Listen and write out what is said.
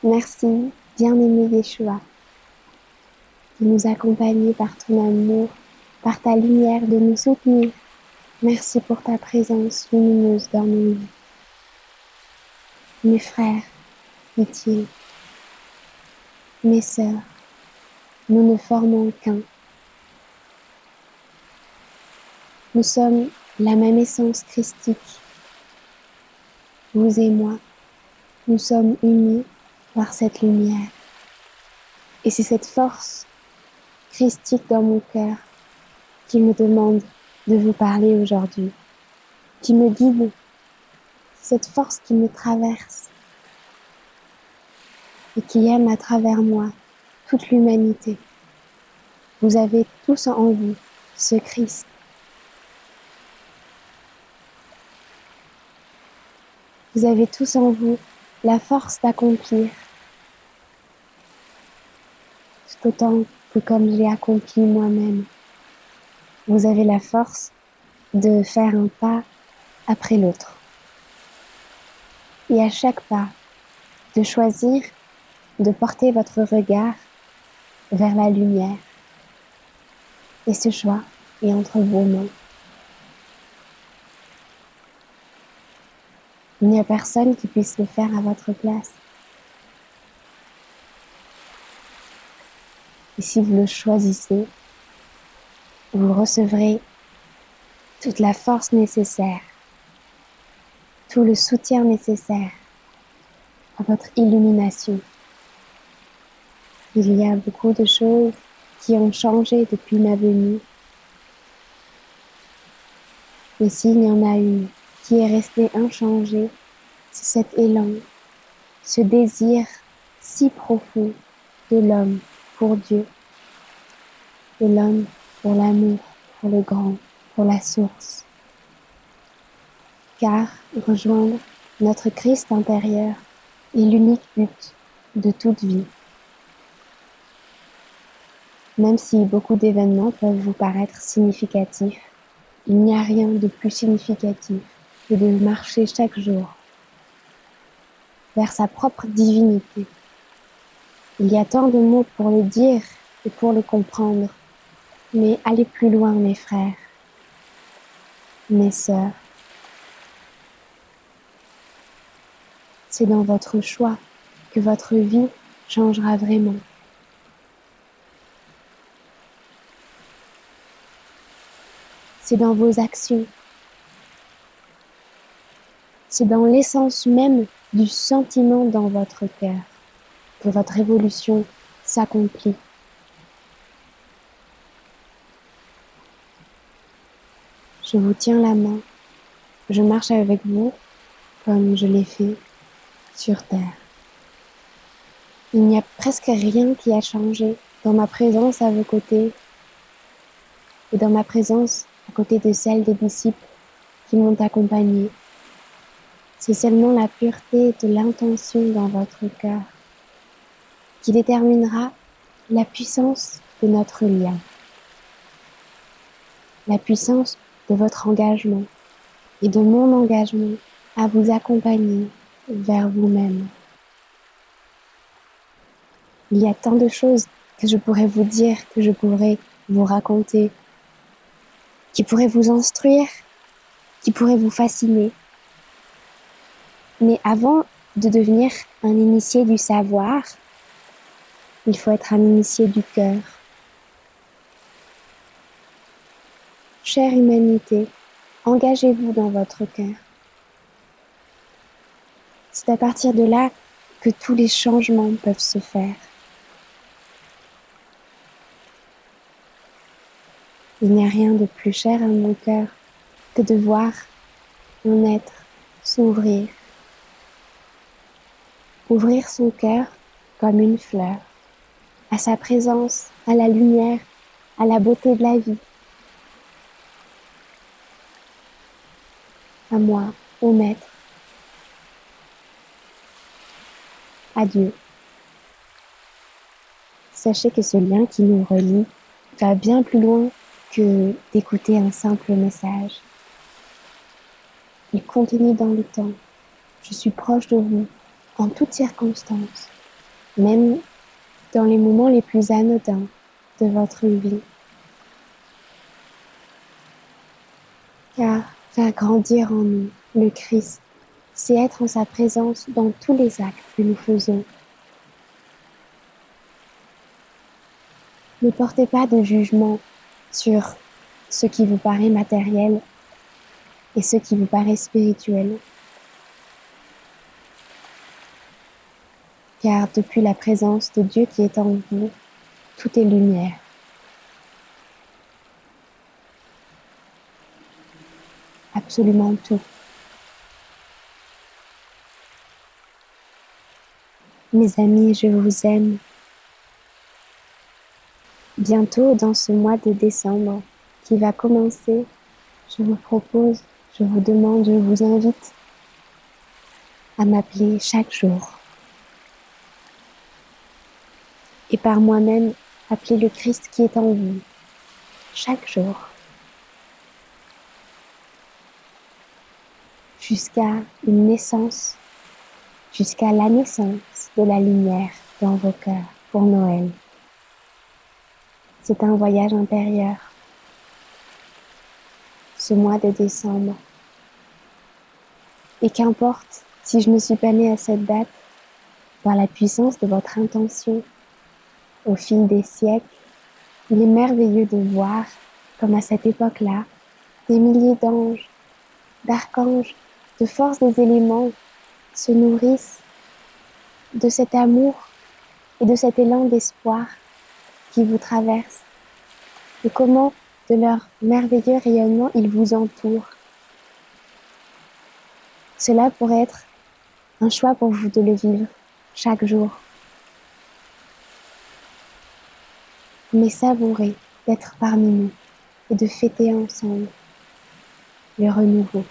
Merci, bien-aimé Yeshua, de nous accompagner par ton amour, par ta lumière, de nous soutenir. Merci pour ta présence lumineuse dans nos vies. Mes frères, dit-il, mes sœurs, nous ne formons qu'un. Nous sommes la même essence christique. Vous et moi, nous sommes unis par cette lumière. Et c'est cette force christique dans mon cœur qui me demande de vous parler aujourd'hui, qui me guide, cette force qui me traverse et qui aime à travers moi toute l'humanité. Vous avez tous en vous ce Christ. Vous avez tous en vous la force d'accomplir, tout autant que comme je l'ai accompli moi-même. Vous avez la force de faire un pas après l'autre. Et à chaque pas, de choisir de porter votre regard vers la lumière. Et ce choix est entre vos mains. Il n'y a personne qui puisse le faire à votre place. Et si vous le choisissez, vous recevrez toute la force nécessaire, tout le soutien nécessaire à votre illumination. Il y a beaucoup de choses qui ont changé depuis ma venue. Et s'il y en a une qui est restée inchangée, c'est cet élan, ce désir si profond de l'homme pour Dieu, de l'homme pour l'amour, pour le grand, pour la source. Car rejoindre notre Christ intérieur est l'unique but de toute vie. Même si beaucoup d'événements peuvent vous paraître significatifs, il n'y a rien de plus significatif que de marcher chaque jour vers sa propre divinité. Il y a tant de mots pour le dire et pour le comprendre, mais allez plus loin, mes frères, mes sœurs. C'est dans votre choix que votre vie changera vraiment. C'est dans vos actions. C'est dans l'essence même du sentiment dans votre cœur que votre évolution s'accomplit. Je vous tiens la main, je marche avec vous comme je l'ai fait sur terre. Il n'y a presque rien qui a changé dans ma présence à vos côtés et dans ma présence à côté de celle des disciples qui m'ont accompagné. C'est seulement la pureté de l'intention dans votre cœur qui déterminera la puissance de notre lien, la puissance de votre engagement et de mon engagement à vous accompagner vers vous-même. Il y a tant de choses que je pourrais vous dire, que je pourrais vous raconter, qui pourraient vous instruire, qui pourraient vous fasciner. Mais avant de devenir un initié du savoir, il faut être un initié du cœur. Chère humanité, engagez-vous dans votre cœur. C'est à partir de là que tous les changements peuvent se faire. Il n'y a rien de plus cher à mon cœur que de voir un être s'ouvrir. Ouvrir son cœur comme une fleur, à sa présence, à la lumière, à la beauté de la vie. À moi, au Maître, à Dieu. Sachez que ce lien qui nous relie va bien plus loin que d'écouter un simple message. Il continue dans le temps. Je suis proche de vous en toutes circonstances. même dans les moments les plus anodins de votre vie. Car faire grandir en nous le Christ, c'est être en sa présence dans tous les actes que nous faisons. Ne portez pas de jugement sur ce qui vous paraît matériel et ce qui vous paraît spirituel. Car depuis la présence de Dieu qui est en vous, tout est lumière. Absolument tout. Mes amis, je vous aime. Bientôt, dans ce mois de décembre qui va commencer, je vous propose, je vous demande, je vous invite à m'appeler chaque jour. Et par moi-même, appeler le Christ qui est en vous, chaque jour. Jusqu'à une naissance, jusqu'à la naissance de la lumière dans vos cœurs pour Noël. C'est un voyage intérieur, ce mois de décembre. Et qu'importe si je ne suis pas née à cette date, par la puissance de votre intention, au fil des siècles, il est merveilleux de voir, comme à cette époque-là, des milliers d'anges, d'archanges, de forces des éléments se nourrissent de cet amour et de cet élan d'espoir qui vous traverse, et comment, de leur merveilleux rayonnement, ils vous entourent. Cela pourrait être un choix pour vous de le vivre chaque jour. Mais savourez d'être parmi nous et de fêter ensemble le renouveau.